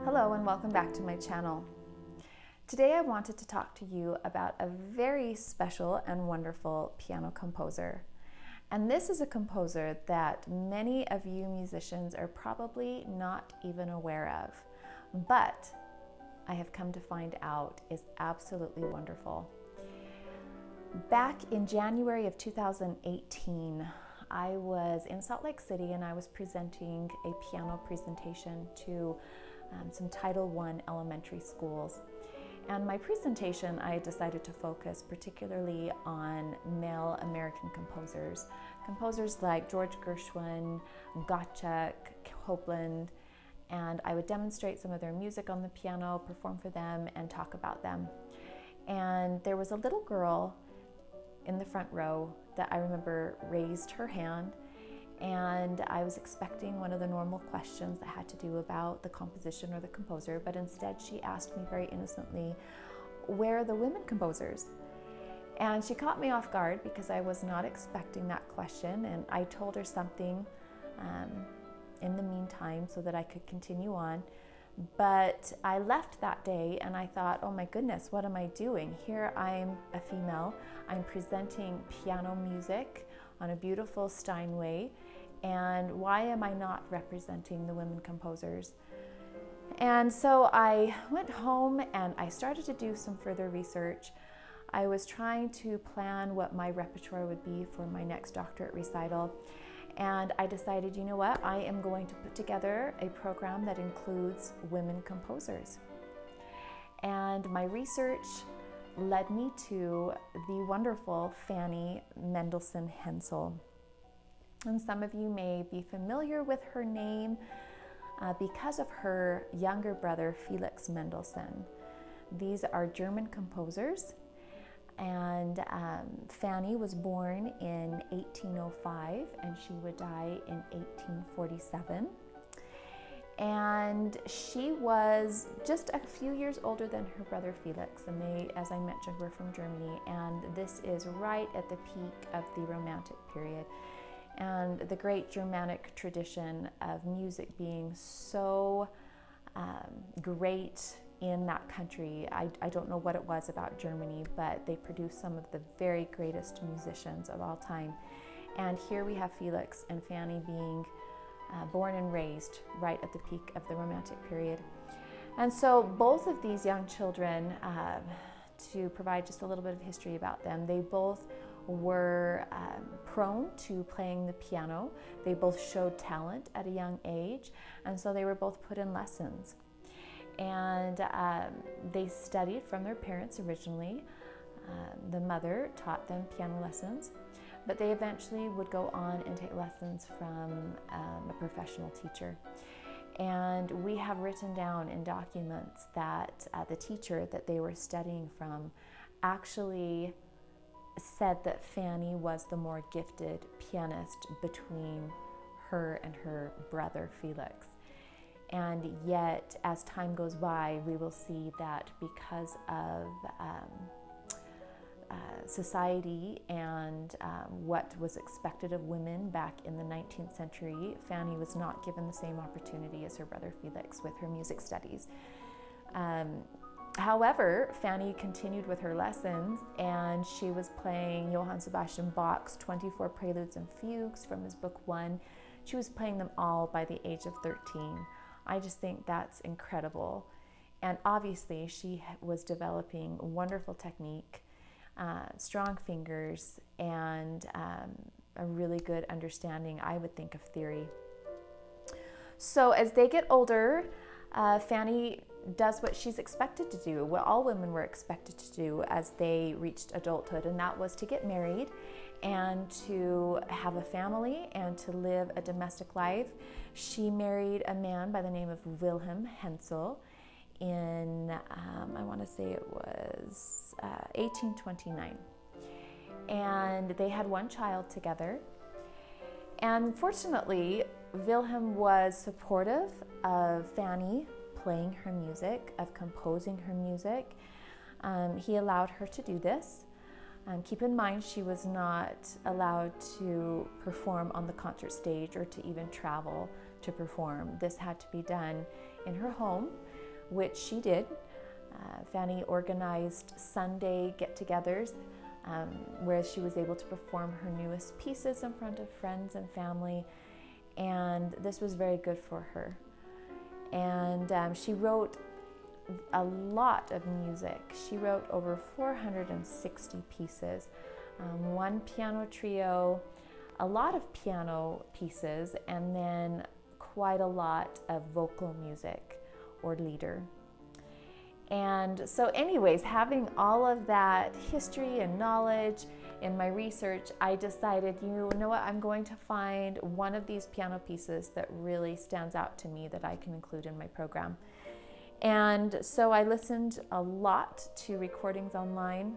Hello and welcome back to my channel. Today I wanted to talk to you about a very special and wonderful piano composer. And this is a composer that many of you musicians are probably not even aware of, but I have come to find out is absolutely wonderful. Back in January of 2018, I was in Salt Lake City and I was presenting a piano presentation to some Title I elementary schools. And my presentation, I decided to focus particularly on male American composers. Composers like George Gershwin, Gottschalk, Copland, and I would demonstrate some of their music on the piano, perform for them, and talk about them. And there was a little girl in the front row that I remember raised her hand, and I was expecting one of the normal questions that had to do about the composition or the composer, but instead she asked me very innocently, where are the women composers? And she caught me off guard because I was not expecting that question, and I told her something in the meantime so that I could continue on. But I left that day and I thought, oh my goodness, what am I doing? Here I'm a female, I'm presenting piano music on a beautiful Steinway, and why am I not representing the women composers? And so I went home and I started to do some further research. I was trying to plan what my repertoire would be for my next doctorate recital. And I decided, you know what, I am going to put together a program that includes women composers. And my research led me to the wonderful Fanny Mendelssohn. And some of you may be familiar with her name because of her younger brother, Felix Mendelssohn. These are German composers. And Fanny was born in 1805 and she would die in 1847. And she was just a few years older than her brother Felix, and they, as I mentioned, were from Germany, and this is right at the peak of the Romantic period and the great Germanic tradition of music being so great in that country. I don't know what it was about Germany, but they produced some of the very greatest musicians of all time. And here we have Felix and Fanny being born and raised right at the peak of the Romantic period. And so both of these young children, to provide just a little bit of history about them, they both were prone to playing the piano. They both showed talent at a young age, and so they were both put in lessons. And they studied from their parents originally. The mother taught them piano lessons, but they eventually would go on and take lessons from a professional teacher. And we have written down in documents that the teacher that they were studying from actually said that Fanny was the more gifted pianist between her and her brother Felix. And yet, as time goes by, we will see that because of society and what was expected of women back in the 19th century, Fanny was not given the same opportunity as her brother Felix with her music studies. However, Fanny continued with her lessons, and she was playing Johann Sebastian Bach's 24 Preludes and Fugues from his book 1. She was playing them all by the age of 13. I just think that's incredible. And obviously she was developing wonderful technique, strong fingers, and a really good understanding, I would think, of theory. So as they get older, Fanny does what she's expected to do, what all women were expected to do as they reached adulthood, and that was to get married and to have a family and to live a domestic life. She married a man by the name of Wilhelm Hensel in, I want to say it was 1829. And they had one child together. And fortunately, Wilhelm was supportive of Fanny playing her music, of composing her music. He allowed her to do this. Keep in mind, she was not allowed to perform on the concert stage or to even travel to perform. This had to be done in her home, which she did. Fanny organized Sunday get-togethers where she was able to perform her newest pieces in front of friends and family, and this was very good for her. And she wrote a lot of music. She wrote over 460 pieces, one piano trio, a lot of piano pieces, and then quite a lot of vocal music or lieder. And so anyways, having all of that history and knowledge in my research, I decided, you know what, I'm going to find one of these piano pieces that really stands out to me that I can include in my program. And so I listened a lot to recordings online,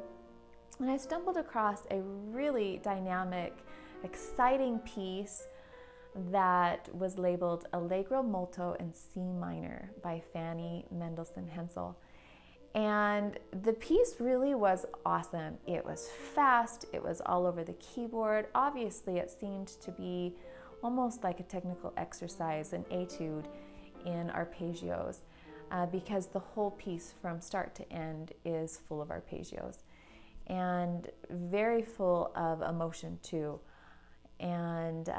and I stumbled across a really dynamic, exciting piece that was labeled Allegro, molto, in C minor by Fanny Mendelssohn. And the piece really was awesome. It was fast, it was all over the keyboard. Obviously, it seemed to be almost like a technical exercise, an etude in arpeggios, because the whole piece from start to end is full of arpeggios and very full of emotion too, and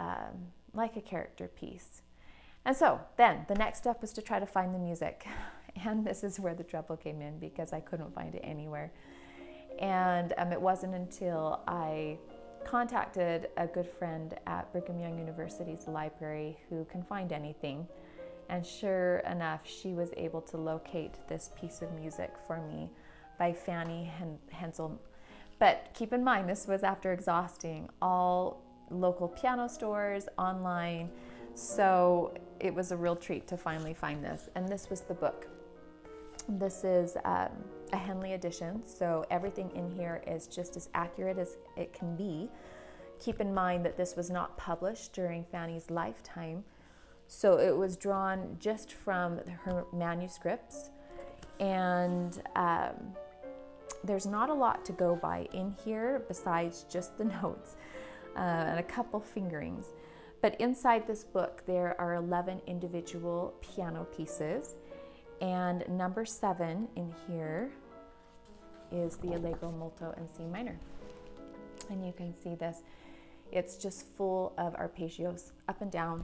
like a character piece. And so then the next step was to try to find the music. And this is where the trouble came in, because I couldn't find it anywhere. And it wasn't until I contacted a good friend at Brigham Young University's library who can find anything. And sure enough, she was able to locate this piece of music for me by Fanny Mendelssohn. But keep in mind, this was after exhausting all local piano stores, online. So it was a real treat to finally find this. And this was the book. This is a Henley edition, so everything in here is just as accurate as it can be. Keep in mind that this was not published during Fanny's lifetime, so it was drawn just from her manuscripts, and there's not a lot to go by in here besides just the notes and a couple fingerings. But inside this book there are 11 individual piano pieces, and number 7 in here is the Allegro, molto, and C minor. And you can see this. It's just full of arpeggios up and down.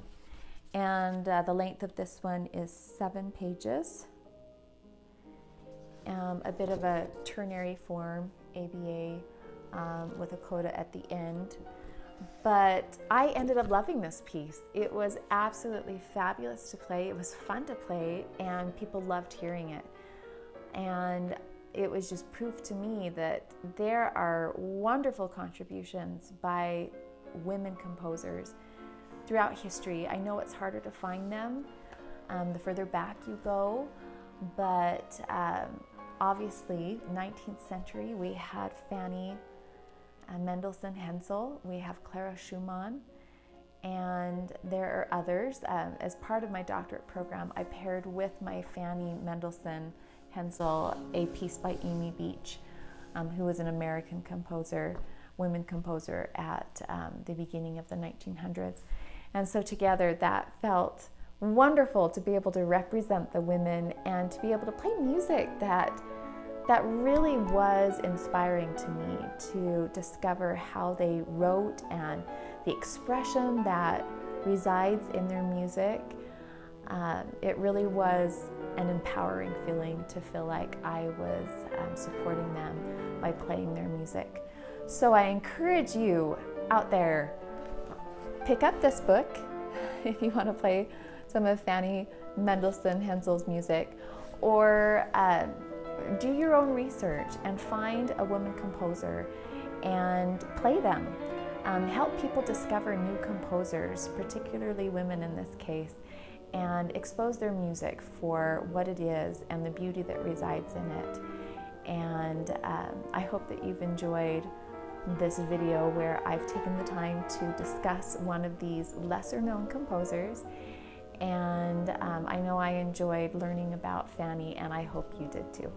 And the length of this one is 7 pages. A bit of a ternary form, ABA, with a coda at the end. But I ended up loving this piece. It was absolutely fabulous to play. It was fun to play, and people loved hearing it. And it was just proof to me that there are wonderful contributions by women composers throughout history. I know it's harder to find them the further back you go, but obviously 19th century we had Fanny Mendelssohn, we have Clara Schumann, and there are others. As part of my doctorate program, I paired with my Fanny Mendelssohn a piece by Amy Beach, who was an American composer, women composer at the beginning of the 1900s. And so together that felt wonderful to be able to represent the women and to be able to play music that really was inspiring to me, to discover how they wrote and the expression that resides in their music. It really was an empowering feeling to feel like I was supporting them by playing their music. So I encourage you out there, pick up this book if you want to play some of Fanny Mendelssohn's music, or do your own research and find a woman composer and play them. Help people discover new composers, particularly women in this case, and expose their music for what it is and the beauty that resides in it. And I hope that you've enjoyed this video where I've taken the time to discuss one of these lesser known composers. And I know I enjoyed learning about Fanny, and I hope you did too.